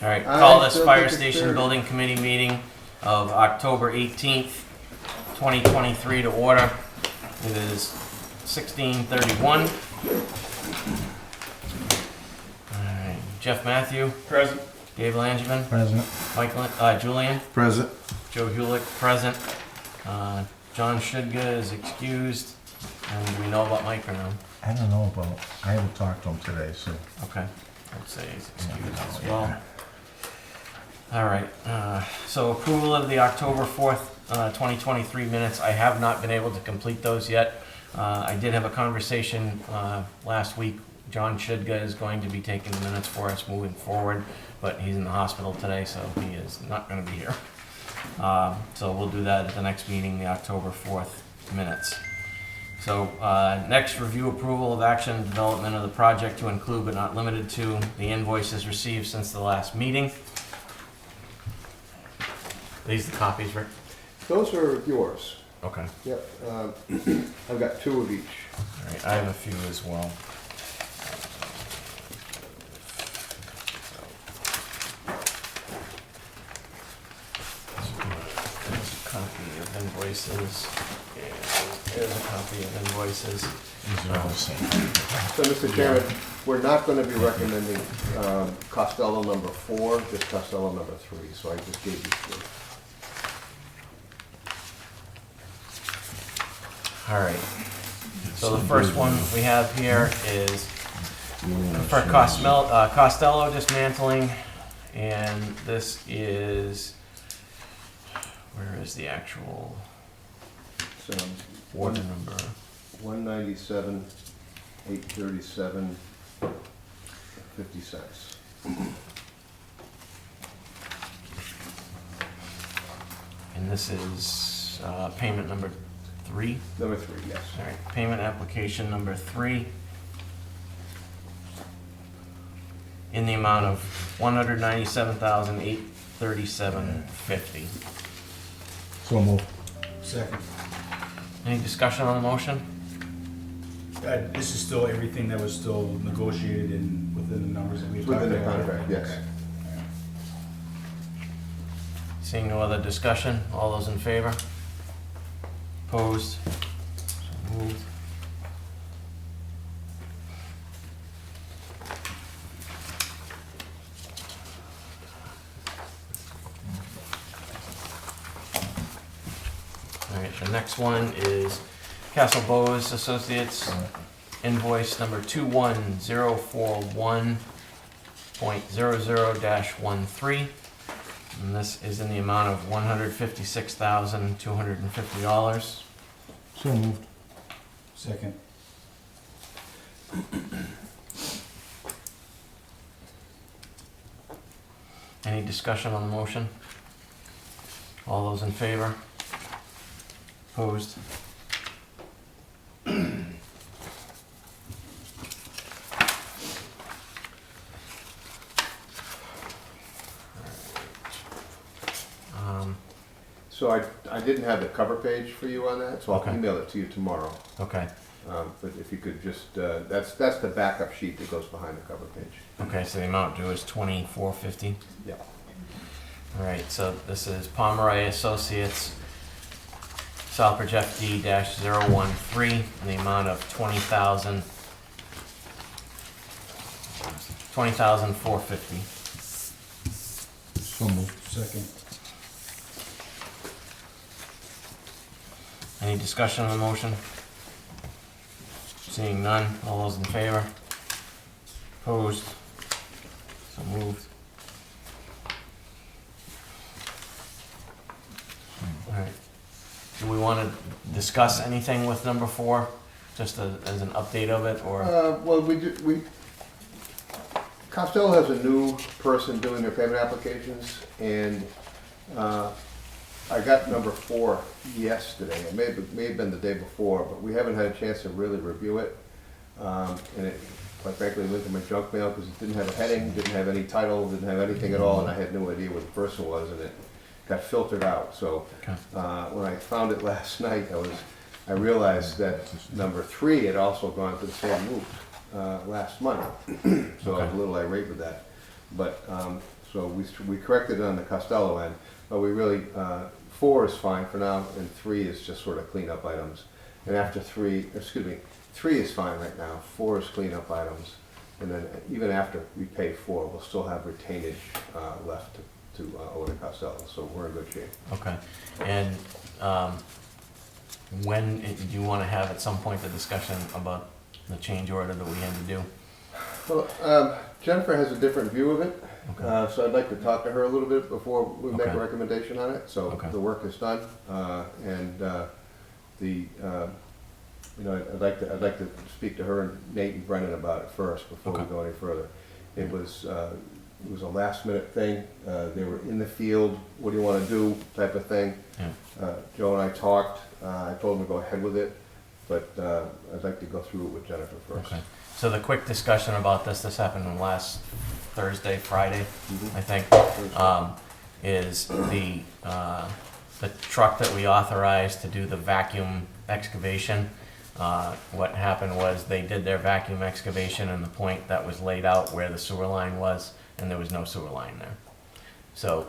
All right, call I this still fire think it's station 30. building committee meeting of October 18th, 2023 to order. It is 16:31. All right, Jeff Matthew. Present. Dave Langevin. President. Julian. Present. Joe Hulick, present. John Shudga is excused. And we know about Mike or no? I don't know about, I haven't talked to him today, so. Okay, I'd say he's excused as well. All right, so approval of the October 4th, 2023 minutes. I have not been able to complete those yet. I did have a conversation last week. John Shudga is going to be taking the minutes for us moving forward, but he's in the hospital today, so he is not going to be here. So we'll do that at the next meeting, the October 4th minutes. So next, review approval of action and development of the project to include but not limited to the invoices received since the last meeting. These the copies, Rick? Those are yours. Okay. Yep. I've got 2 of each. All right, I have a few as well. There's a copy of invoices. And there's a copy of invoices. These are all the same. So, Mr. Chairman, we're not going to be recommending Costello number 4, just Costello number 3, so I just gave you 3. All right. So the first one we have here is for Costello dismantling, and this is, where is the actual So, order number? 197, 837, 50 cents. And this is payment number 3. Number 3, yes. All right, payment application number 3 in the amount of $197,837.50. So moved. Second. Any discussion on the motion? This is still everything that was still negotiated and within the numbers that we talked about? Within the contract, yes. Okay. Seeing no other discussion, all those in favor? Opposed? So moved. All right, the next one is Castle Bose Associates, invoice number 21041.00-13. And this is in the amount of $156,250. So moved. Second. Any discussion on the motion? All those in favor? Opposed? So I didn't have the cover page for you on that, so I'll Okay. email it to you tomorrow. Okay, But if you could just, that's the backup sheet that goes behind the cover page. okay, so the amount due is $24.50. Yeah. All right, so this is Pomeroy Associates, Southbridge FD-013, in the amount of $20,450. So moved. Second. Any discussion on the motion? Seeing none, all those in favor? Opposed? So moved. All right. Do we want to discuss anything with number 4, just as an update of it, or? Well, Costello has a new person doing their payment applications, and I got number 4 yesterday. It may have been the day before, but we haven't had a chance to really review it. And it, quite frankly, went to my junk mail because it didn't have a heading, didn't have any title, didn't have anything at all, and I had no idea what the person was, and it got filtered out. So Okay. when I found it last night, I realized that number 3 had also gone to the same route last month. So I was a little irate with that. But So we corrected it on the Costello end, but we really, 4 is fine for now, and 3 is just sort of cleanup items. And after 3 is fine right now, 4 is cleanup items. And then even after we pay 4, we'll still have retainage left to owe the Costello, so we're in good shape. Okay, and when, do you want to have at some point the discussion about the change order that we had to do? Well, Jennifer has a different view of it, Okay. so I'd like to talk to her a little bit before we make a Okay. recommendation on it. So Okay. the work is done, and I'd like to speak to her and Nate and Brennan about it first before we Okay. go any further. It was a last minute thing. They were in the field. What do you want to do? Type of thing. Yeah. Joe and I talked. I told him to go ahead with it, but I'd like to go through it with Jennifer first. Okay. So the quick discussion about this happened on last Thursday, Friday, Mhm. I think, is the truck that we authorized to do the vacuum excavation. What happened was they did their vacuum excavation in the point that was laid out where the sewer line was, and there was no sewer line there. So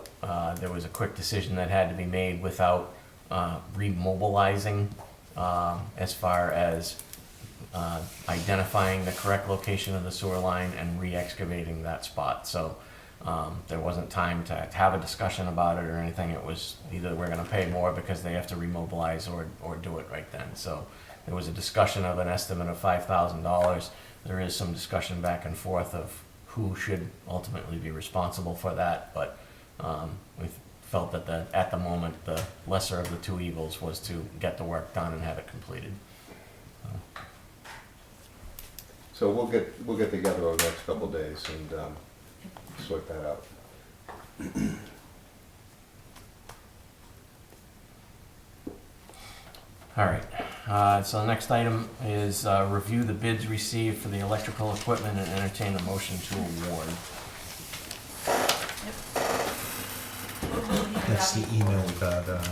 there was a quick decision that had to be made without remobilizing as far as identifying the correct location of the sewer line and re-excavating that spot. So there wasn't time to have a discussion about it or anything. It was either we're gonna pay more because they have to remobilize or do it right then. So there was a discussion of an estimate of $5,000. There is some discussion back and forth of who should ultimately be responsible for that, but we felt that at the moment, the lesser of the two evils was to get the work done and have it completed. So we'll get together over the next couple of days and sort that out. All right, so the next item is review the bids received for the electrical equipment and entertain a motion to award. That's the email we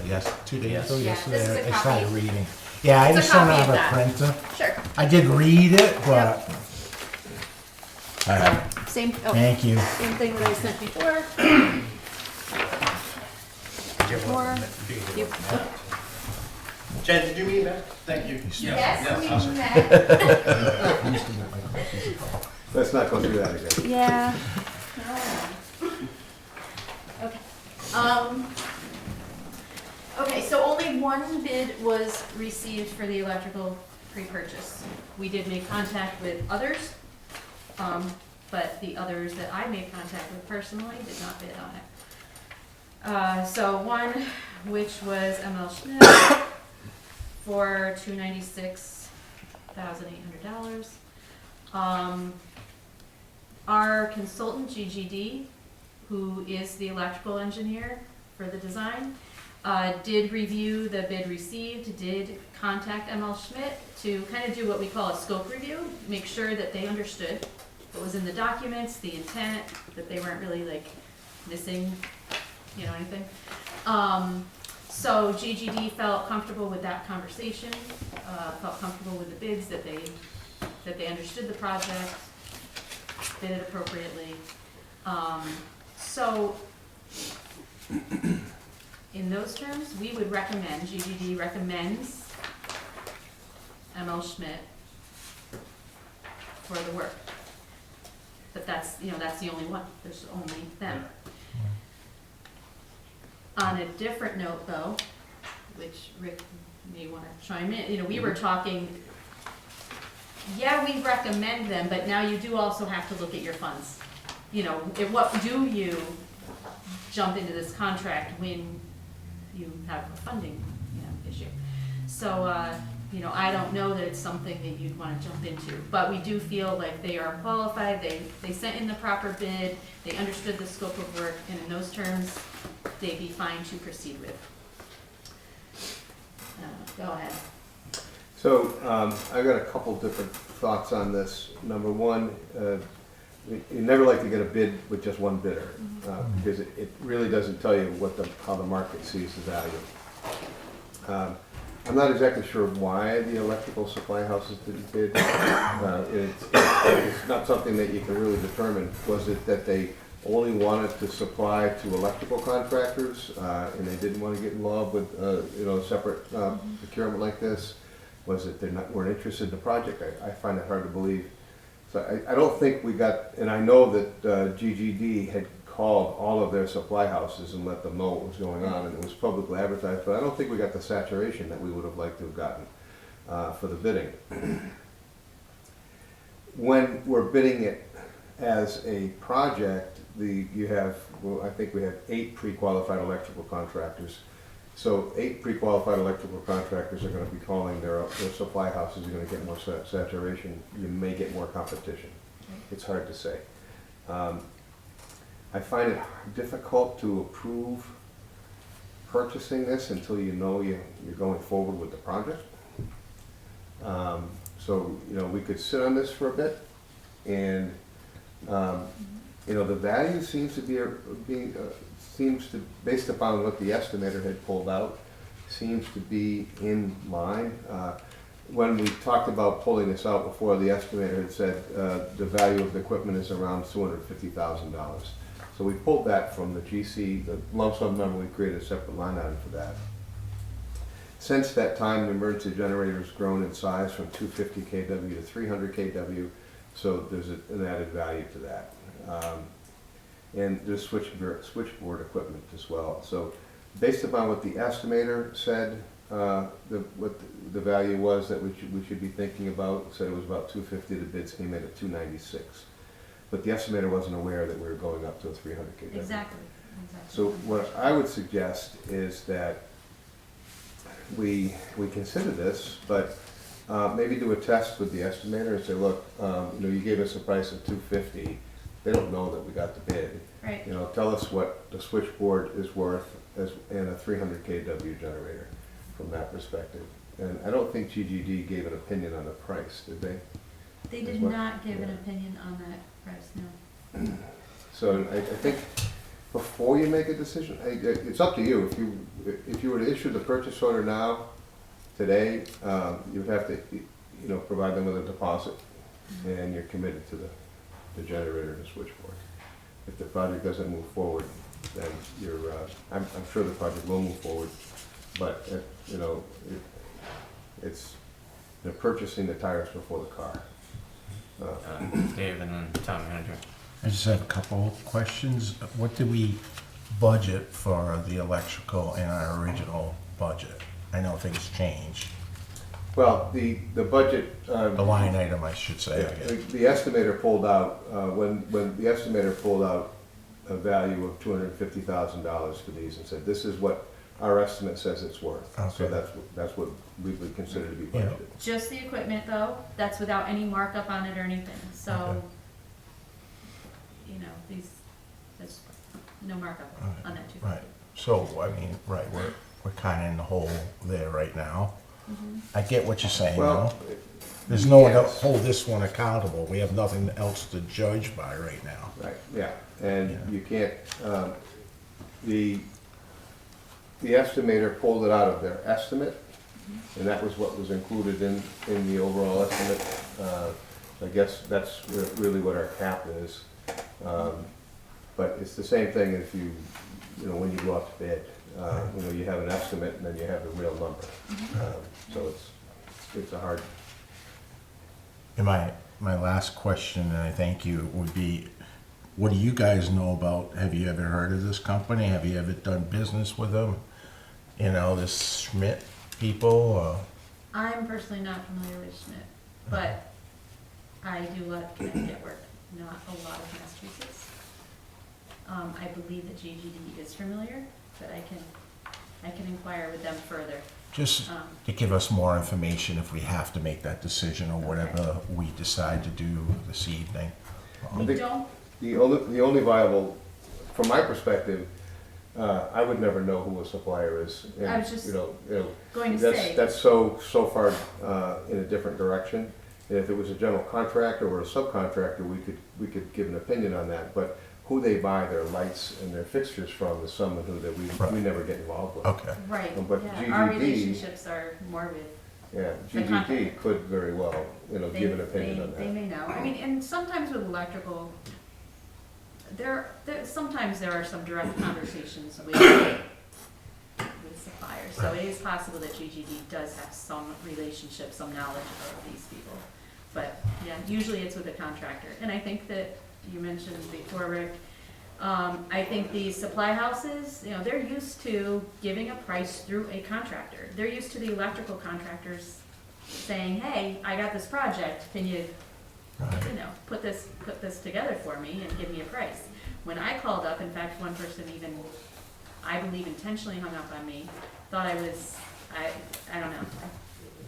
got, 2 days Yes. ago, Yeah, yesterday. this is a I copy. started reading. Yeah, I It's a just don't copy have of a that. printer. Sure. I did read it, but. All right, Same, thank you. same thing that I sent before. More. You- Jen, did you mean that? Thank you. Yes, we awesome. met. I used to get my copies. Let's not go through that again. Yeah. Okay. Okay, so only one bid was received for the electrical pre-purchase. We did make contact with others, but the others that I made contact with personally did not bid on it. So one, which was ML Schmidt for $296,800. Our consultant, GGD, who is the electrical engineer for the design, did review the bid received, did contact ML Schmidt to kind of do what we call a scope review, make sure that they understood what was in the documents, the intent, that they weren't really like missing, anything. So GGD felt comfortable with that conversation, felt comfortable with the bids, that they understood the project, bid it appropriately. So in those terms, we would recommend, GGD recommends ML Schmidt for the work. But that's the only one, there's only them. On a different note though, which Rick may want to chime in, we were talking, yeah, we recommend them, but now you do also have to look at your funds. What do you jump into this contract when you have a funding, issue? So, I don't know that it's something that you'd want to jump into, but we do feel like they are qualified, they sent in the proper bid, they understood the scope of work, and in those terms, they'd be fine to proceed with. Go ahead. So I've got a couple different thoughts on this. Number one, you never like to get a bid with just one bidder because it really doesn't tell you how the market sees the value. I'm not exactly sure why the electrical supply houses didn't bid. It's not something that you can really determine. Was it that they only wanted to supply to electrical contractors, and they didn't want to get involved with, a separate procurement like this, was that weren't interested in the project. I find it hard to believe. So I don't think we got, and I know that GGD had called all of their supply houses and let them know what was going on, and it was publicly advertised, but I don't think we got the saturation that we would have liked to have gotten for the bidding. When we're bidding it as a project, I think we have 8 pre-qualified electrical contractors. So 8 pre-qualified electrical contractors are gonna be calling their supply houses, you're gonna get more saturation, you may get more competition. It's hard to say. I find it difficult to approve purchasing this until you know you're going forward with the project. So, we could sit on this for a bit, and, the value seems to, based upon what the estimator had pulled out, seems to be in line. When we talked about pulling this out before, the estimator had said the value of the equipment is around $250,000. So we pulled that from the GC, the lump sum number, we created a separate line item for that. Since that time, the emergency generator has grown in size from 250 kW to 300 kW, so there's an added value to that. And there's switchboard equipment as well. So based upon what the estimator said, what the value was that we should be thinking about, said it was about 250, the bids came in at 296. But the estimator wasn't aware that we were going up to a 300 kW. Exactly. So what I would suggest is that we consider this, but maybe do a test with the estimator and say, look, you gave us a price of 250. They don't know that we got the bid. Right. Tell us what the switchboard is worth and a 300 kW generator from that perspective. And I don't think GGD gave an opinion on the price, did they? They did not give an opinion on that price, no. So I think before you make a decision, it's up to you. If you were to issue the purchase order now, today, you would have to, provide them with a deposit, and you're committed to the generator and the switchboard. If the project doesn't move forward, then I'm sure the project will move forward, but they're purchasing the tires before the car. Dave and then town manager. I just have a couple of questions. What did we budget for the electrical in our original budget? I know things changed. Well, the budget. The line item, I should say. The estimator pulled out, when the estimator pulled out a value of $250,000 for these and said, this is what our estimate says it's worth. Okay. So that's what we would consider to be budgeted. Just the equipment though, that's without any markup on it or anything, so, Okay. there's no markup on that too. Right. So, we're kind of in the hole there right now. I get what you're saying, Well, though. There's no one to yes. hold this one accountable. We have nothing else to judge by right now. Right, yeah, and Yeah. you can't, the estimator pulled it out of their estimate, and that was what was included in the overall estimate. I guess that's really what our cap is. But it's the same thing if when you go out to bid, you have an estimate and then you have the real number. So it's a hard. And my last question, and I thank you, would be, what do you guys know about, have you ever heard of this company? Have you ever done business with them? This Schmidt people? I'm personally not familiar with Schmidt, but I do a lot of Connecticut work, not a lot of Massachusetts. I believe that GGD is familiar, but I can inquire with them further. Just to give us more information if we have to make that decision or whatever we decide to do this evening. We think don't, The only viable, from my perspective, I would never know who a supplier is. And, I was just going to that's, say. That's so far in a different direction. And if it was a general contractor or a subcontractor, we could give an opinion on that. But who they buy their lights and their fixtures from is someone who that we never get involved with. Okay. Right, But yeah, our GGD relationships are more with, Yeah, The contractor. GGD could very well, give an opinion on they that. may know. I mean, and sometimes with electrical, sometimes there are some direct conversations with suppliers, so it is possible that GGD does have some relationship, some knowledge of these people. But, yeah, usually it's with a contractor, and I think that you mentioned before, Rick, I think these supply houses, you know, they're used to giving a price through a contractor. They're used to the electrical contractors saying, hey, I got this project, can you, you know, put this together for me and give me a price. When I called up, in fact, one person even, I believe intentionally hung up on me, thought I was, I don't know.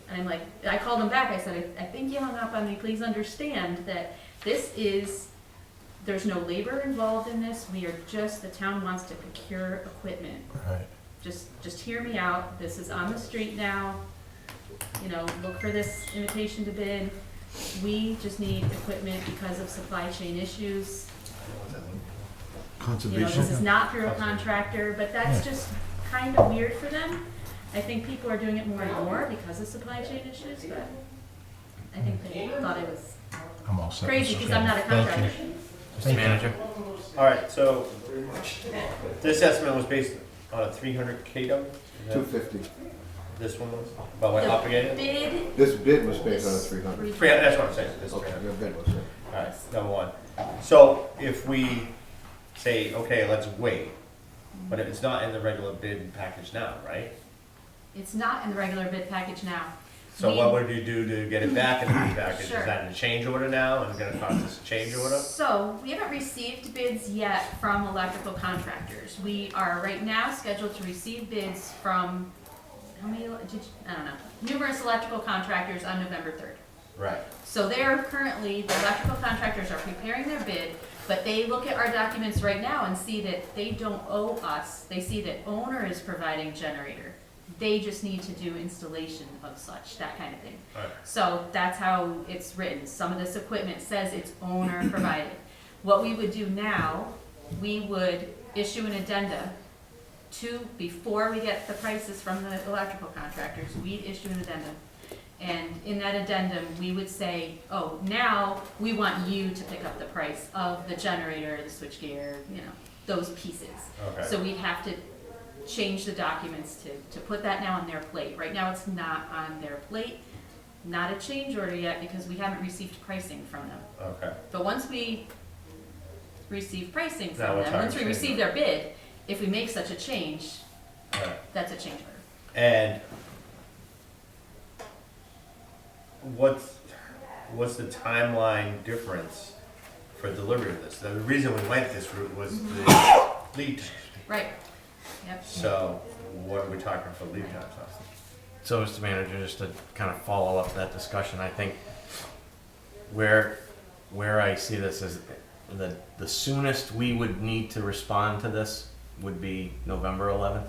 And I'm like, I called him back, I said, I think you hung up on me, please understand that this is, there's no labor involved in this, we are just, the town wants to procure equipment. Right. Just hear me out, this is on the street now, you know, look for this invitation to bid. We just need equipment because of supply chain issues. You know, this is not through a contractor, but that's just kind of weird for them. I think people are doing it more and more because of supply chain issues, but I think they thought it was I'm all set. crazy Mr. because I'm not a Chairman. contractor. Thank you. Mr. Manager? All right, so this estimate was based on a 300 KW? 250. This one was? About what, up again? Bid. This bid was based on a 300. That's what I'm saying, this is Okay, 300. your bid was, All right, number one. So if we say, okay, let's wait, but if it's not in the regular bid package now, right? It's not in the regular bid package now. So We- what would you do to get it back in the bid package? Sure. Is that a change order now, and it's gonna cost us a change order? So, we haven't received bids yet from electrical contractors. We are right now scheduled to receive bids from, how many, I don't know, numerous electrical contractors on November 3rd. Right. So they're currently, the electrical contractors are preparing their bid, but they look at our documents right now and see that they don't owe us. They see that owner is providing generator. They just need to do installation of such, that kind of thing. Right. So that's how it's written. Some of this equipment says it's owner provided. What we would do now, we would issue an addenda before we get the prices from the electrical contractors, we'd issue an addendum. And in that addendum, we would say, oh, now we want you to pick up the price of the generator, the switchgear, you know, those pieces. Okay. So we'd have to change the documents to put that now on their plate. Right now, it's not on their plate, not a change order yet because we haven't received pricing from them. Okay. But once we receive pricing Now from we're them, talking once we change receive their bid, if we make such a change, Right. that's a change order. And what's the timeline difference for delivery of this? The reason we went this route was the lead time. Right, yep. So what are we talking for lead times? So, Mr. Manager, just to kind of follow up that discussion, I think where I see this is the soonest we would need to respond to this would be November 11th.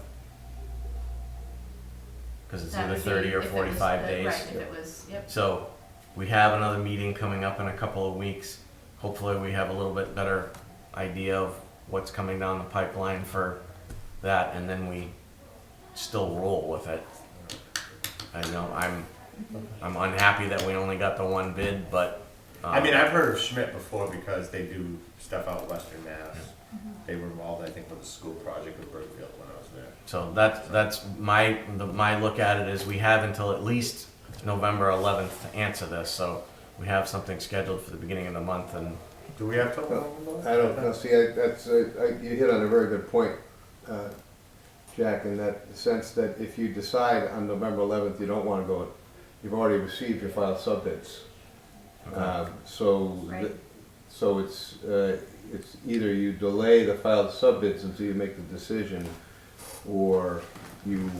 Because it's That either would be 30 or if it was 45 the- days. Right, if it was, yep. So we have another meeting coming up in a couple of weeks. Hopefully we have a little bit better idea of what's coming down the pipeline for that, and then we still roll with it. I know I'm unhappy that we only got the one bid, but I mean, I've heard of Schmidt before because they do stuff out Western Mass. They were involved, I think, with the school project with Brookfield when I was there. so that's my look at it is we have until at least November 11th to answer this. So we have something scheduled for the beginning of the month, and Do we have to? I don't know, see, you hit on a very good point, Jack, in that sense that if you decide on November 11th you don't want to go, you've already received your filed sub-bids. Right. So it's either you delay the filed sub-bids until you make the decision, or you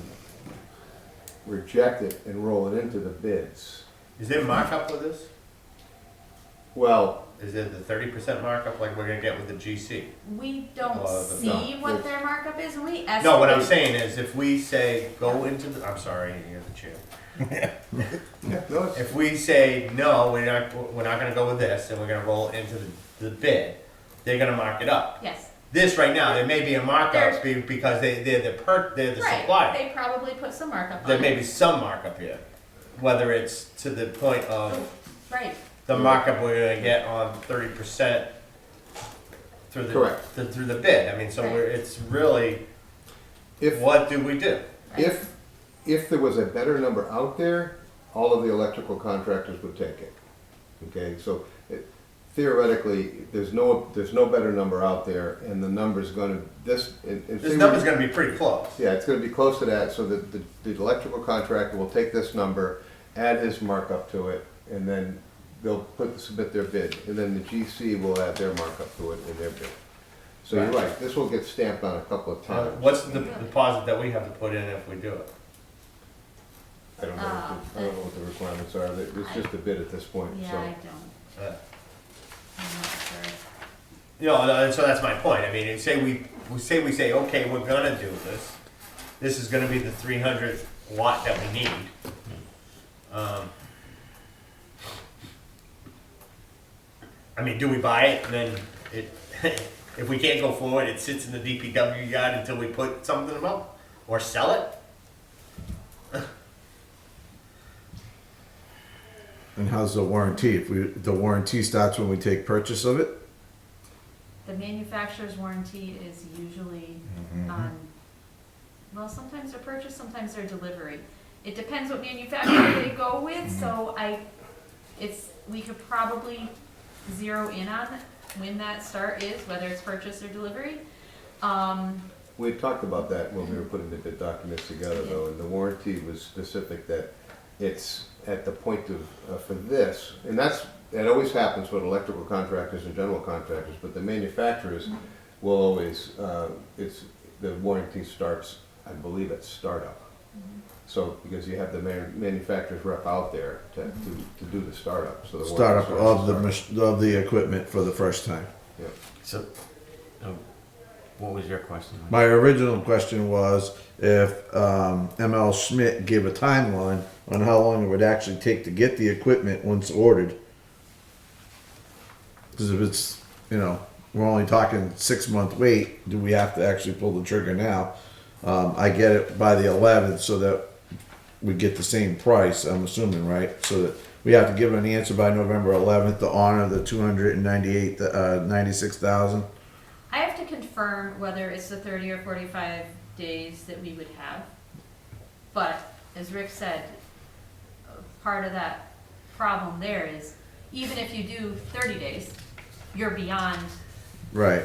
reject it and roll it into the bids. Is there markup with this? Well, Is it the 30% markup like we're gonna get with the GC? We don't Well, see no, what it's- their markup is, and we estimate. No, what I'm saying is if we say go into the, I'm sorry, you're the chair. no, it's, If we say, no, we're not gonna go with this, and we're gonna roll it into the bid, they're gonna mark it up. Yes, This right now, there may be a markup because they're the right, supplier. they probably put some markup on There it. may be some markup here, whether it's to the point of Right, the markup we're gonna get on 30% through the, Correct. through the bid. I mean, so it's really, If, what do we do? if there was a better number out there, all of the electrical contractors would take it. Okay, so theoretically, there's no better number out there, and the number's gonna, This number's gonna be pretty close. yeah, it's gonna be close to that, so that the electrical contractor will take this number, add his markup to it, and then they'll submit their bid, and then the GC will add their markup to it in their bid. So you're right, this will get stamped on a couple of times. What's the deposit that we have to put in if we do it? I don't know, I don't know what the requirements are, it's just a bid at this point, Yeah, so. I don't, Uh, I'm not sure. You know, so that's my point. I mean, and say we say, okay, we're gonna do this. This is gonna be the 300 watt that we need. I mean, do we buy it and then it, if we can't go forward, it sits in the DPW yard until we put something up or sell it? And how's the warranty? The warranty starts when we take purchase of it? The manufacturer's warranty is usually on, well, sometimes they're purchase, sometimes they're delivery. It depends what manufacturer they go with, so we could probably zero in on when that start is, whether it's purchase or delivery. We had talked about that when we were putting the bid documents together though, and the warranty was specific that it's at the point of, for this, and that always happens with electrical contractors and general contractors, but the manufacturers will always, the warranty starts, I believe, at startup. So, because you have the manufacturer's rep out there to do the startup, so the warranty Startup starts of at startup. of the equipment for the first time. Yeah. So, what was your question? My original question was if ML Schmidt gave a timeline on how long it would actually take to get the equipment once ordered. Because if it's, we're only talking 6-month wait, do we have to actually pull the trigger now? I get it by the 11th so that we get the same price, I'm assuming, right? So that we have to give an answer by November 11th to honor the 96,000. I have to confirm whether it's the 30 or 45 days that we would have. But, as Rick said, part of that problem there is, even if you do 30 days, you're beyond, Right.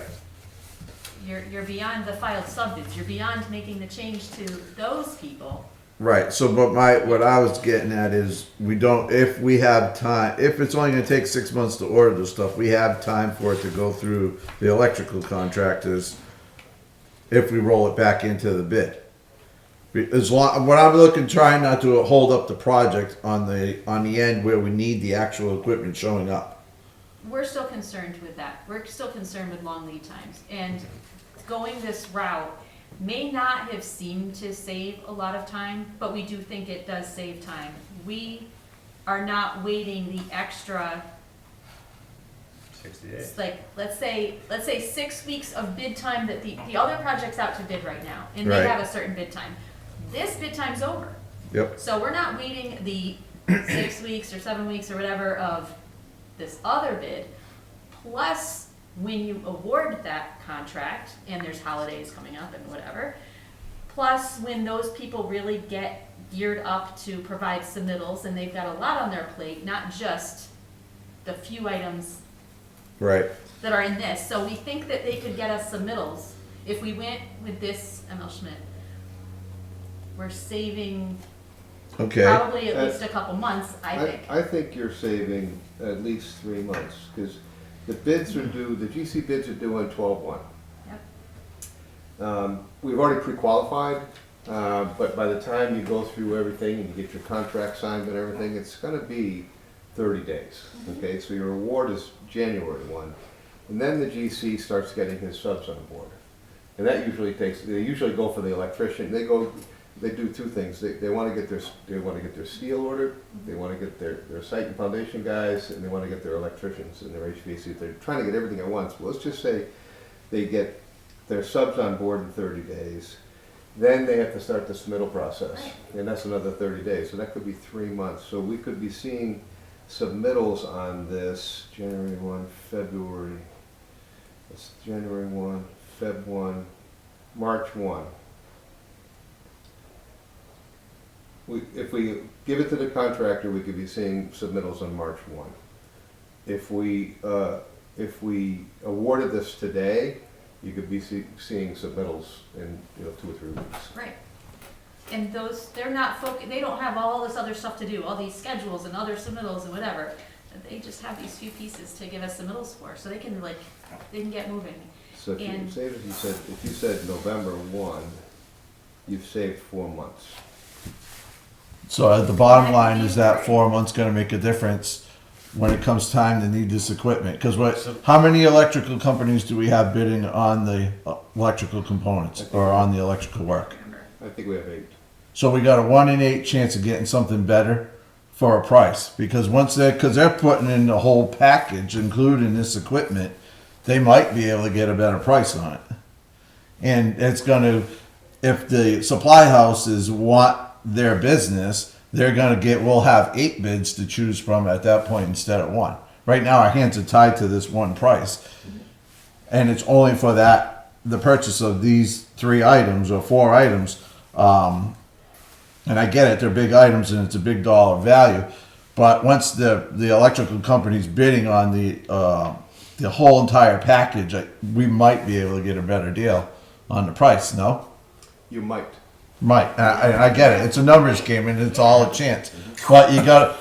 you're beyond the filed subbids, you're beyond making the change to those people. Right. So, but what I was getting at is if we have time, if it's only going to take 6 months to order the stuff, we have time for it to go through the electrical contractors if we roll it back into the bid. What I'm trying not to hold up the project on the end where we need the actual equipment showing up. We're still concerned with that. We're still concerned with long lead times. And going this route may not have seemed to save a lot of time, but we do think it does save time. We are not waiting the extra, 60 days. like, let's say 6 weeks of bid time that the other project's out to bid right now, and they Right. have a certain bid time. This bid time's over. Yep. So we're not waiting the 6 weeks or 7 weeks or whatever of this other bid, plus when you award that contract, and there's holidays coming up and whatever, plus when those people really get geared up to provide submittals, and they've got a lot on their plate, not just the few items Right. that are in this. So we think that they could get us submittals. If we went with this ML Schmidt, we're saving Okay. probably at least a couple months, I think. I think you're saving at least 3 months, because the bids are due, the GC bids are due on 12/1. Yep. We've already pre-qualified, but by the time you go through everything and you get your contract signed and everything, it's gonna be 30 days, okay? So your award is January 1, and then the GC starts getting his subs on board. And that usually they usually go for the electrician, they do two things. They want to get their steel ordered, they want to get their site and foundation guys, and they want to get their electricians and their HVAC. They're trying to get everything at once. But let's just say they get their subs on board in 30 days. Then they have to start the submittal process, and that's another 30 days. So that could be 3 months. So we could be seeing submittals on this January 1, February, It's January 1, Feb 1, March 1. If we give it to the contractor, we could be seeing submittals on March 1. If we awarded this today, you could be seeing submittals in 2 or 3 weeks. Right. And those, they're not they don't have all this other stuff to do, all these schedules and other submittals and whatever. They just have these few pieces to give us submittals for, so they can get moving. So if And- you say that if you said November 1, you've saved 4 months. So at the bottom line is that 4 months gonna make a difference when it comes time to need this equipment? Cause how many electrical companies do we have bidding on the electrical components or on the electrical work? I think we have 8. So we got a 1 in 8 chance of getting something better for a price, because cause they're putting in the whole package, including this equipment, they might be able to get a better price on it. And it's gonna, if the supply houses want their business, we'll have 8 bids to choose from at that point instead of 1. Right now, our hands are tied to this one price. And it's only for the purchase of these 3 items or 4 items. And I get it, they're big items and it's a big dollar value. But once the electrical company's bidding on the whole entire package, we might be able to get a better deal on the price, no? You might. Right, I get it. It's a numbers game, and it's all a chance. But you gotta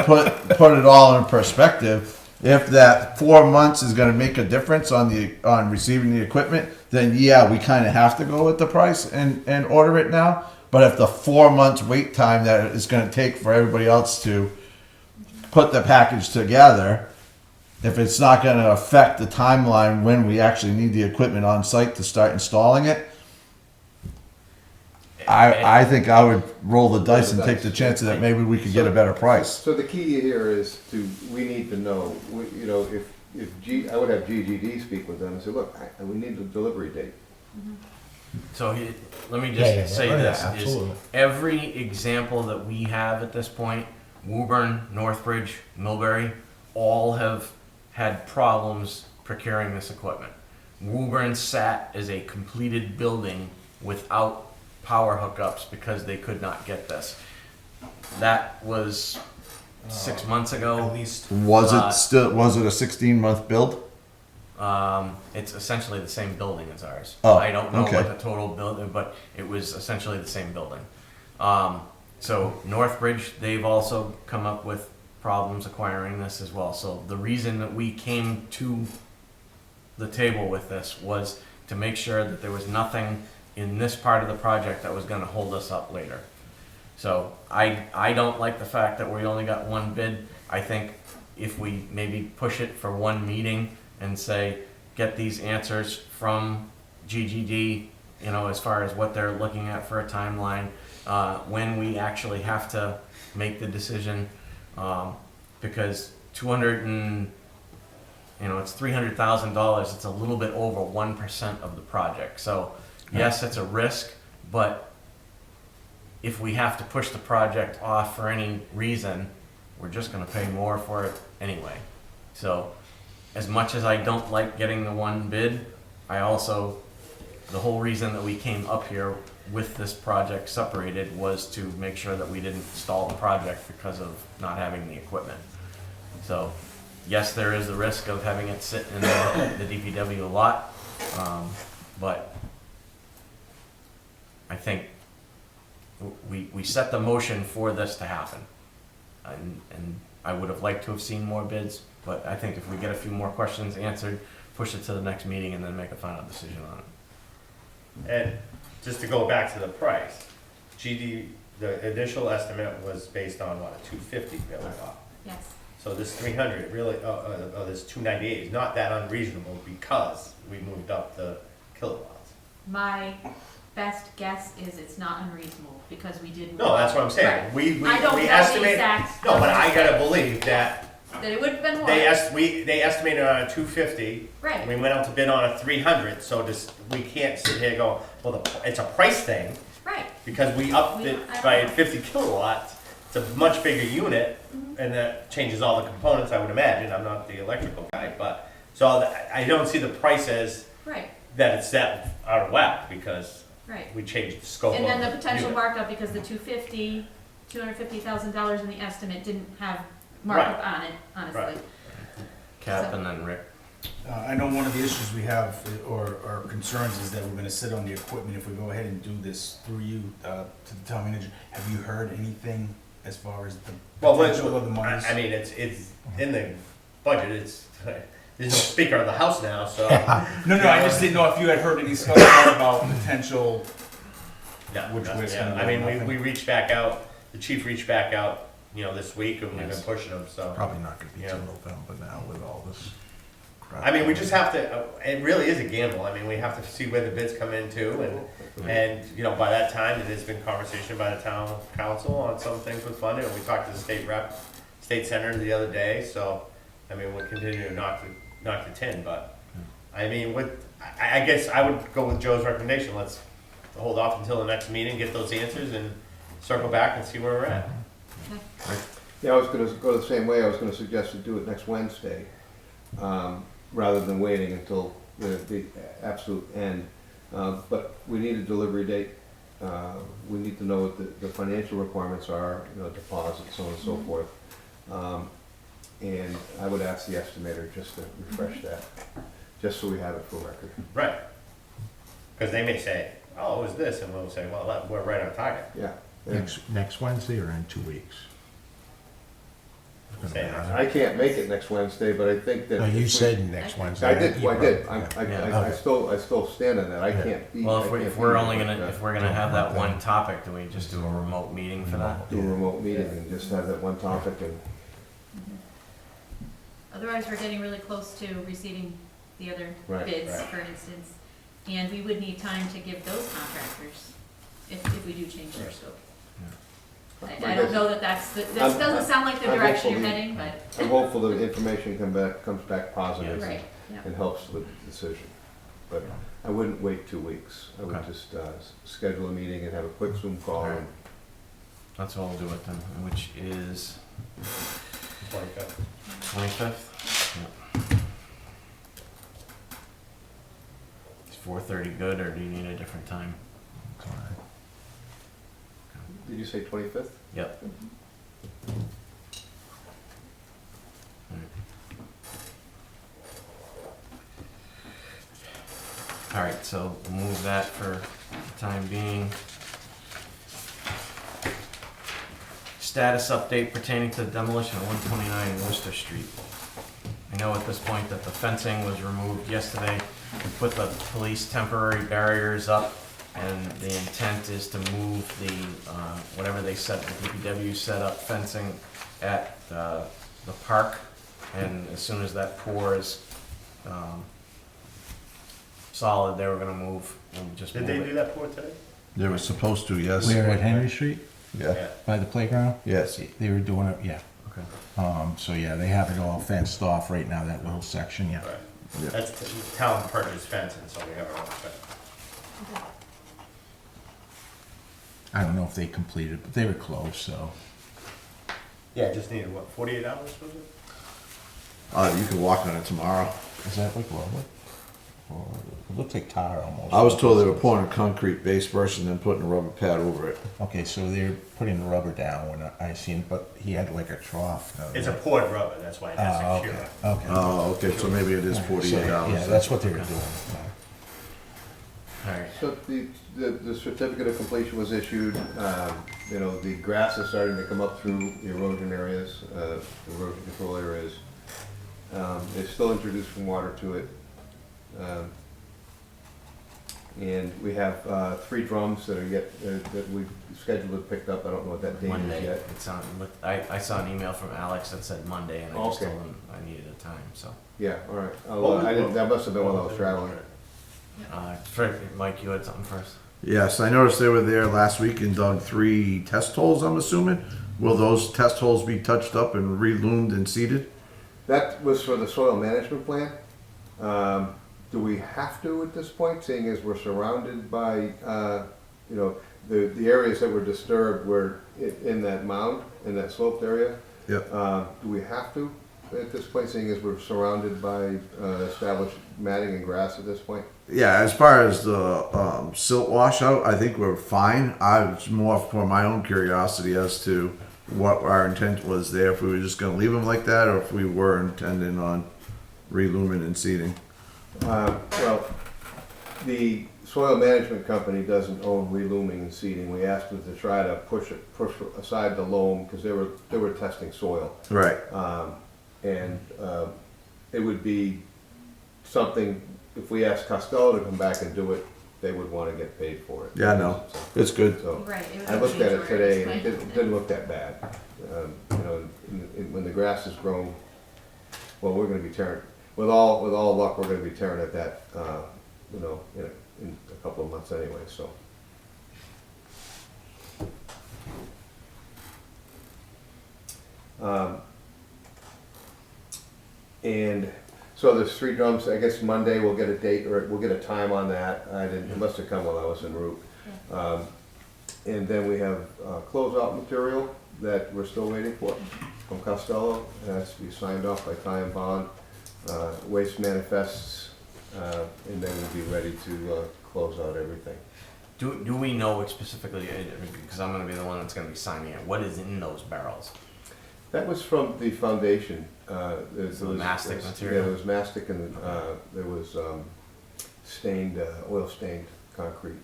put it all in perspective. If that 4 months is going to make a difference on receiving the equipment, then yeah, we kind of have to go with the price and order it now. But if the 4 months wait time that it's going to take for everybody else to put the package together, if it's not going to affect the timeline when we actually need the equipment on site to start installing it, I think I would roll the dice and take the chance that maybe we could get a better price. So the key here is we need to know, I would have GGD speak with them and say, look, we need the delivery date. So let me Yeah, just say yeah, this, is absolutely. every example that we have at this point, Woburn, Northbridge, Millbury, all have had problems procuring this equipment. Woburn sat as a completed building without power hookups because they could not get this. That was 6 months ago. At least. Was it a 16-month build? It's essentially the same building as ours. Oh, I don't know okay. what the total building, but it was essentially the same building. So Northbridge, they've also come up with problems acquiring this as well. So the reason that we came to the table with this was to make sure that there was nothing in this part of the project that was going to hold us up later. So I don't like the fact that we only got 1 bid. I think if we maybe push it for 1 meeting and say, get these answers from GGD, as far as what they're looking at for a timeline, when we actually have to make the decision, because it's $300,000. It's a little bit over 1% of the project. So yes, it's a risk, but if we have to push the project off for any reason, we're just going to pay more for it anyway. So as much as I don't like getting the 1 bid, the whole reason that we came up here with this project separated was to make sure that we didn't stall the project because of not having the equipment. So yes, there is the risk of having it sit in the DPW lot, but I think we set the motion for this to happen. And I would have liked to have seen more bids, but I think if we get a few more questions answered, push it to the next meeting and then make a final decision on it. And just to go back to the price, the initial estimate was based on what, a 250 kilowatt. Yes. So this 300 really, this 298 is not that unreasonable because we moved up the kilowatts. My best guess is it's not unreasonable because we did. No, that's what I'm saying. Right. We I don't know the estimate. exact No, but I numbers, gotta believe that that it would have been more. they estimated on a 250. Right. And we went out to bid on a 300. So we can't sit here and go, well, it's a price thing Right. because we upped We- it I don't by know. 50 kilowatts. It's a much bigger unit, and that changes all the components. I would imagine. I'm not the electrical guy, but So I don't see the price as Right, that it's that out of whack, because right. we changed the scope of And then the potential unit. markup, because the $250,000 in the estimate didn't have markup on it, honestly. Right. Cap and then Rick. I know one of the issues we have, or concerns, is that we're gonna sit on the equipment if we go ahead and do this through you, to the town manager. Have you heard anything as far as the Well, potential of the monies? I mean, it's in the budget, there's no speaker of the house now, so. No, I just didn't know if you had heard any stuff about potential. Yeah, Which way it's yeah. gonna I go, mean, nothing. we reached back out, the chief reached back out, this week, and we've been Yes. pushing them, so. Probably not gonna be till Yeah. November now with all this crap. I mean, we just have to, it really is a gamble, I mean, we have to see where the bids come in too, and, by that time, there's been conversation by the town council on some things with funding, and we talked to the state rep, state senator the other day, so, I mean, we'll continue to knock the tin, but, I mean, I guess I would go with Joe's recommendation, let's hold off until the next meeting, get those answers, and circle back and see where we're at. Yeah, I was gonna go the same way. I was gonna suggest to do it next Wednesday, rather than waiting until the absolute end. But we need a delivery date. We need to know what the financial requirements are, deposits, so on and so forth. And I would ask the estimator just to refresh that, just so we have it for record. Right. Because they may say, oh, it was this, and we'll say, well, we're right on target. Yeah. Next Wednesday or in 2 weeks? It's gonna Say matter. I can't make it next Wednesday, but I think that. No, you said next Wednesday. I did. You I probably- still stand on that. I Yeah. can't be. Well, I can't if we're be only there, gonna, but, if we're gonna have that one topic, do we just do a remote meeting for that? do a remote meeting and just have that one topic and. Otherwise, we're getting really close to receiving the other Right, bids, right. for instance. And we would need time to give those contractors, if we do change their scope. I don't know that this doesn't sound like the I'm direction you're hopeful heading, but, I'm hopeful the information comes back positive right, yeah. and helps with the decision. But I wouldn't wait 2 weeks. I would Okay. just schedule a meeting and have a quick Zoom call. Alright. That's what we'll do with them, which is 25th? Yep. Is 4:30 good, or do you need a different time? It's all right. Did you say 25th? Yep. Alright, so we'll move that for the time being. Status update pertaining to the demolition of 129 Worcester Street. I know at this point that the fencing was removed yesterday. We put the police temporary barriers up, and the intent is to move the, whatever they set, the DPW set up fencing at the park, and as soon as that pour is solid, they were gonna move, and just Did move they it. do that for today? They were supposed to, yes. Where at Henry Street, Yeah. by the playground? Yes. They were doing it, yeah. Okay. So yeah, they have it all fenced off right now, that little section, yeah. Right. Yeah. That's town purchased fencing, so we have our own fence. I don't know if they completed, but they were close, so. Yeah, just needed, what, 48 hours, was it? You can walk on it tomorrow. Is that like rubber? Or, it looks like tar almost. I was told they were pouring a concrete base first and then putting a rubber pad over it. Okay, so they're putting the rubber down when I seen it, but he had like a trough. It's a poured rubber, that's why it has Oh, to cure. okay, okay. Oh, okay, so maybe it is So, 48 hours. Yeah, that's what they were doing. Alright, So the certificate of completion was issued. The grass is starting to come up through the erosion areas, the erosion control areas. They still introduced some water to it. And we have 3 drums that are yet, that we scheduled and picked up. I don't know what that date is Monday, yet. it's on, I saw an email from Alex that said Monday, and I just Okay. told him I needed a time, so. Yeah, all right. That must have been while I was traveling. Mike, you had something first? Yes, I noticed they were there last week and dug 3 test holes, I'm assuming. Will those test holes be touched up and re-loomed and seeded? That was for the soil management plan. Do we have to at this point, seeing as we're surrounded by, the areas that were disturbed were in that mound, in that sloped area? Yep. Do we have to? at this point, seeing as we're surrounded by established matting and grass at this point? Yeah, as far as the silt washout, I think we're fine. I was more for my own curiosity as to what our intent was there, if we were just gonna leave them like that, or if we were intending on reluming and seeding. Well, the soil management company doesn't own relooming and seeding. We asked them to try to push aside the loam, because they were testing soil. Right. And it would be something, if we asked Costello to come back and do it, they would want to get paid for it. Yeah, no, it's good. So, Right. It was I looked at it today, and it obituary, didn't look that bad. You know, when the grass is grown, well, we're gonna be tearing, with all luck, we're gonna be tearing at that, you know, in a couple of months anyway, so. And so there's 3 drums. I guess Monday we'll get a date, or we'll get a time on that. It must have come while I was en route. And then we have closeout material that we're still waiting for from Costello. It has to be signed off by Ty and Bond. Waste manifests, and then we'll be ready to close out everything. Do we know what specifically, because I'm gonna be the one that's gonna be signing it, what is in those barrels? That was from the foundation. The mastic material? Yeah, there was mastic, and there was stained, oil stained concrete.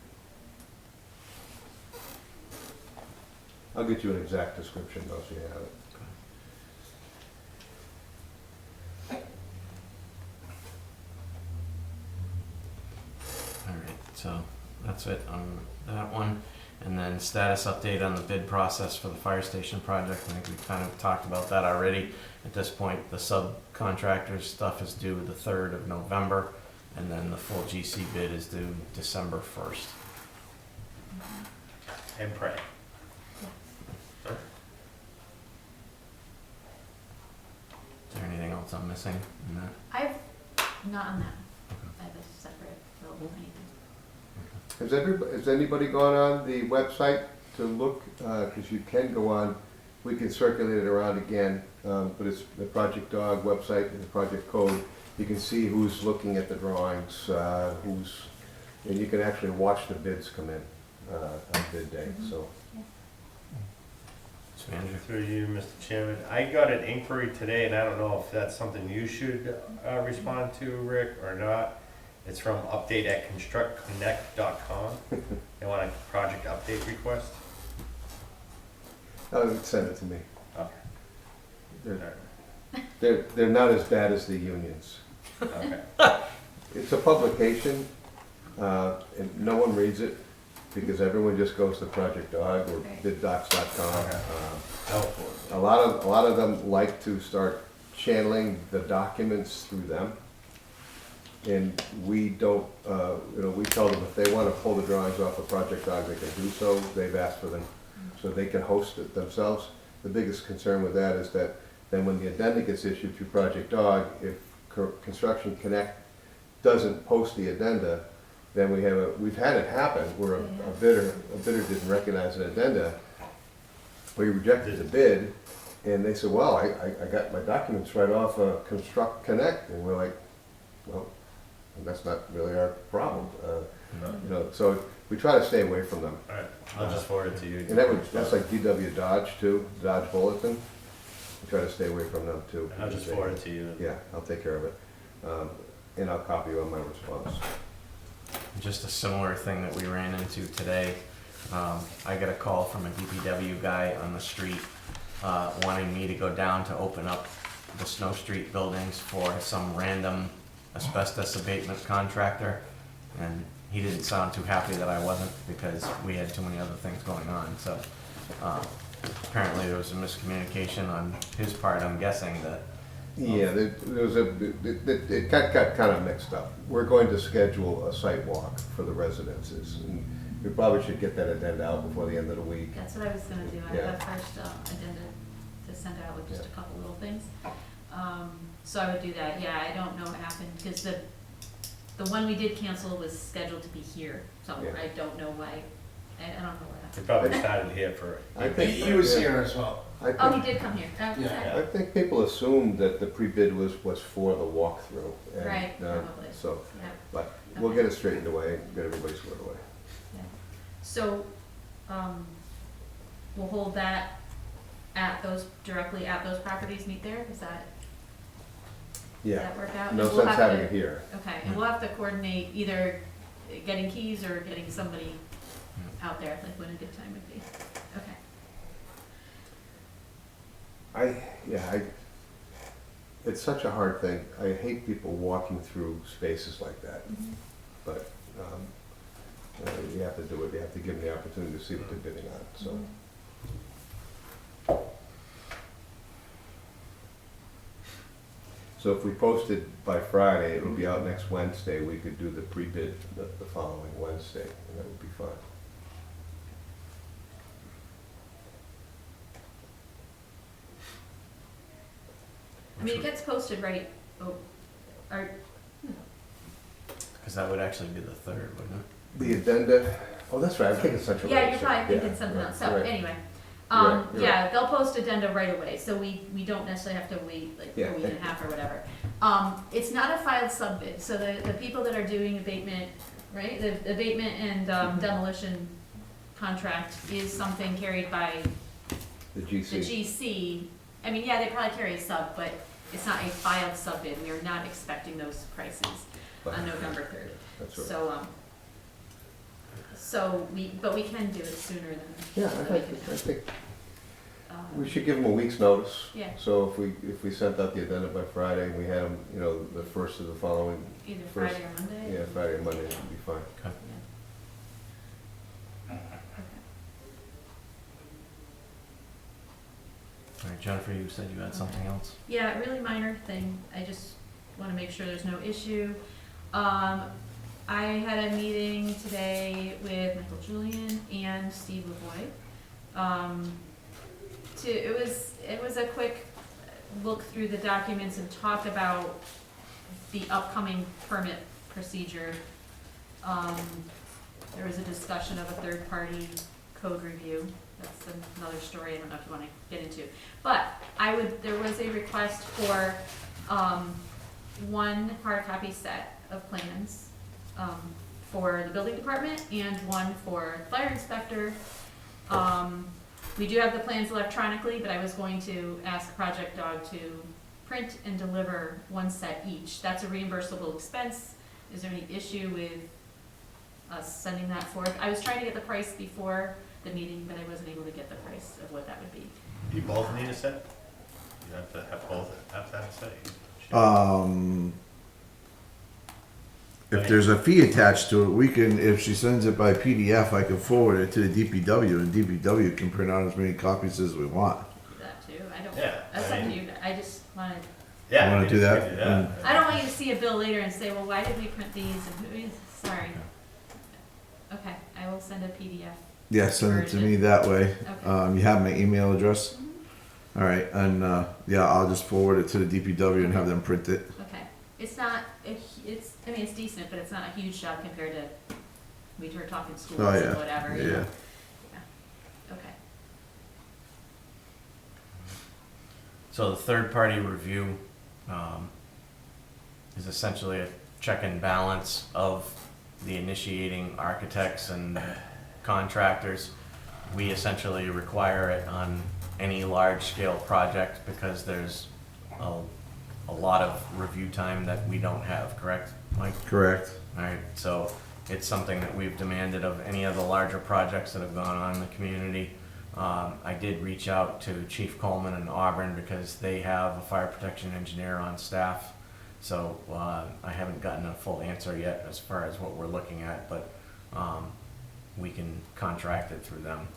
I'll get you an exact description though, so you have it. Alright, so that's it on that one. And then status update on the bid process for the fire station project. I think we kind of talked about that already. At this point, the subcontractor's stuff is due the 3rd of November, and then the full GC bid is due December 1st. And pray. Is there anything else I'm missing in that? I've, not on that. I have a separate bill or anything. Has anybody gone on the website to look, because you can go on, we can circulate it around again, but it's the Project Dog website and the Project Code. You can see who's looking at the drawings, and you can actually watch the bids come in on bid day, so. Mr. Manager? Through you, Mr. Chairman. I got an inquiry today, and I don't know if that's something you should respond to, Rick, or not. It's from update@constructconnect.com. They want a project update request. Send it to me. Okay. They're not as bad as the unions. Okay. It's a publication, and no one reads it, because everyone just goes to Project Dog or biddocs.com. Okay. A lot of them like to start channeling the documents through them. And we don't, we tell them if they want to pull the drawings off of Project Dog, they can do so. They've asked for them, so they can host it themselves. The biggest concern with that is that then when the addenda gets issued through Project Dog, if Construction Connect doesn't post the addenda, then we've had it happen where a bidder didn't recognize an addenda. We rejected the bid, and they said, well, I got my documents right off Construct Connect, and we're like, well, that's not really our problem. So we try to stay away from them. All right. I'll just forward it to you. And that's like DW Dodge too, Dodge Bulletin. We try to stay away from them too. I'll just forward it to you. Yeah, I'll take care of it. And I'll copy you on my response. Just a similar thing that we ran into today. I got a call from a DPW guy on the street wanting me to go down to open up the Snow Street buildings for some random asbestos abatement contractor. And he didn't sound too happy that I wasn't, because we had too many other things going on. So apparently there was a miscommunication on his part, I'm guessing, that Yeah, it got kind of mixed up. We're going to schedule a site walk for the residences. And we probably should get that addenda out before the end of the week. That's what I was gonna do. I Yeah. have a first addenda to send out with just Yeah. a couple little things. So I would do that. Yeah, I don't know what happened, because the one we did cancel was scheduled to be here, so Yeah. I don't know why. I don't know what They happened. probably started here for. I think He was yeah. here as well. I Oh, he think, did come here. Oh, okay. I think people assumed that the pre-bid was for the walkthrough. and, Right, probably. So, Yeah. but we'll Okay. get it straightened away, get everybody squared away. So, we'll hold that directly at those properties meet there, does that work out? No And we'll sense have having to- it here. Okay, and we'll have to coordinate either getting keys or getting somebody out there, like when a good time would be. Okay. It's such a hard thing. I hate people walking through spaces like that. Mhm. But you have to do it, you have to give them the opportunity to see what they're bidding on, so. Mhm. So if we posted by Friday, it'll be out next Wednesday, we could do the pre-bid the following Wednesday, and that would be fine. I mean, it gets posted right, or, Because that would actually be the third, wouldn't it? The addenda, oh, that's right, I'm thinking Central. yeah, you're Mason. probably thinking Yeah, something right, else, so right. anyway. Right, you're Yeah, they'll post addenda right away, so we don't necessarily have to wait like Yeah. a week and a half or whatever. It's not a filed sub bid, so the people that are doing abatement, right, the abatement and demolition contract is something carried by The the GC. GC. I mean, yeah, they probably carry a sub, but it's not a filed sub bid, we are not expecting those prices on November 3rd. That's right. But we can do it sooner than. Yeah, than I we can think have. we should give them a week's notice. Yeah. So if we sent out the addenda by Friday, and we had them, the first of the following, Either first- Friday or Monday? yeah, Friday or Monday, would be fine. Yeah. All right, Jennifer, you said you had something else? Yeah, really minor thing, I just wanna make sure there's no issue. I had a meeting today with Michael Julian and Steve Lavoy. It was a quick look through the documents and talk about the upcoming permit procedure. There was a discussion of a third-party code review. That's another story I don't know if you wanna get into. But there was a request for, one hard copy set of plans, for the building department and one for the fire inspector. We do have the plans electronically, but I was going to ask Project Dog to print and deliver one set each. That's a reimbursable expense. Is there any issue with us sending that forth? I was trying to get the price before the meeting, but I wasn't able to get the price of what that would be. You both need a set? You have to have both, have to have a set. If there's a fee attached to it, we can, if she sends it by PDF, I can forward it to the DPW and DPW can print out as many copies as we want. Do that too. I don't, Yeah, that's I up to mean- you. I just wanted, Yeah. Wanna we do can that? that. I don't want you to see a bill later and say, well, why did we print these? And sorry. Okay, I will send a PDF. Yeah, send it to me that way. Okay. You have my email address? Mhm. All right, and, yeah, I'll just forward it to the DPW and have them print it. Okay. It's not, I mean, it's decent, but it's not a huge job compared to, we were talking schools Oh, and yeah, whatever. you know? yeah. Yeah. Okay. So the third-party review is essentially a check and balance of the initiating architects and contractors. We essentially require it on any large-scale project because there's a lot of review time that we don't have, correct, Mike? Correct. All right, so it's something that we've demanded of any of the larger projects that have gone on in the community. I did reach out to Chief Coleman in Auburn because they have a fire protection engineer on staff. So I haven't gotten a full answer yet as far as what we're looking at, but we can contract it through them,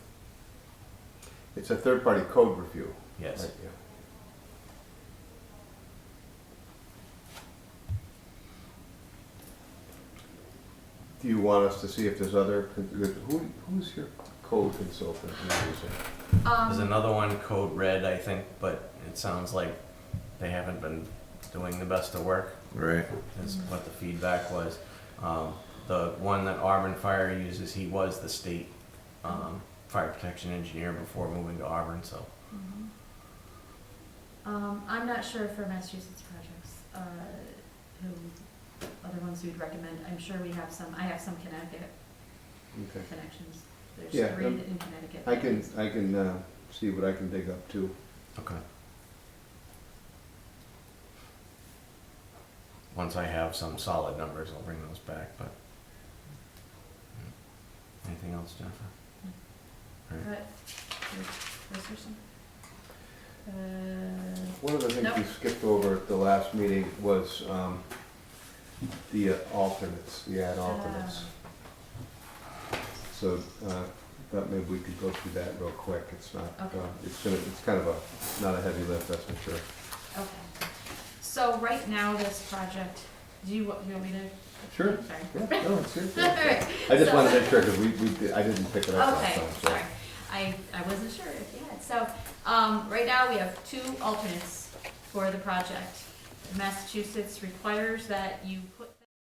It's a third-party code review. yes. Right, yeah. Do you want us to see if there's other, who's your code consultant you're using? There's another one, Code Red, I think, but it sounds like they haven't been doing the best of work. Right. Is what the feedback was. The one that Auburn Fire uses, he was the state fire protection engineer before moving to Auburn, so. I'm not sure for Massachusetts projects, who, other ones we'd recommend. I'm sure we have some, I have some Connecticut Okay. connections. Yeah, There's 3 in Connecticut. I can see what I can dig up too. Okay. Once I have some solid numbers, I'll bring those back, but. Anything else, Jennifer? But, was there some? One of the things Nope. we skipped over at the last meeting was the alternates, the ad alternates. So thought maybe we could go through that real quick. It's not, Okay. it's kind of not a heavy lift, that's for sure. Okay. So right now, this project, do you want me to? Sure. Sorry. Yeah, no, it's good. All right. I just So- wanted to make sure, because I didn't pick it up last Okay, time, so. sorry. I wasn't sure if you had. So, right now, we have 2 alternates for the project. Massachusetts requires that you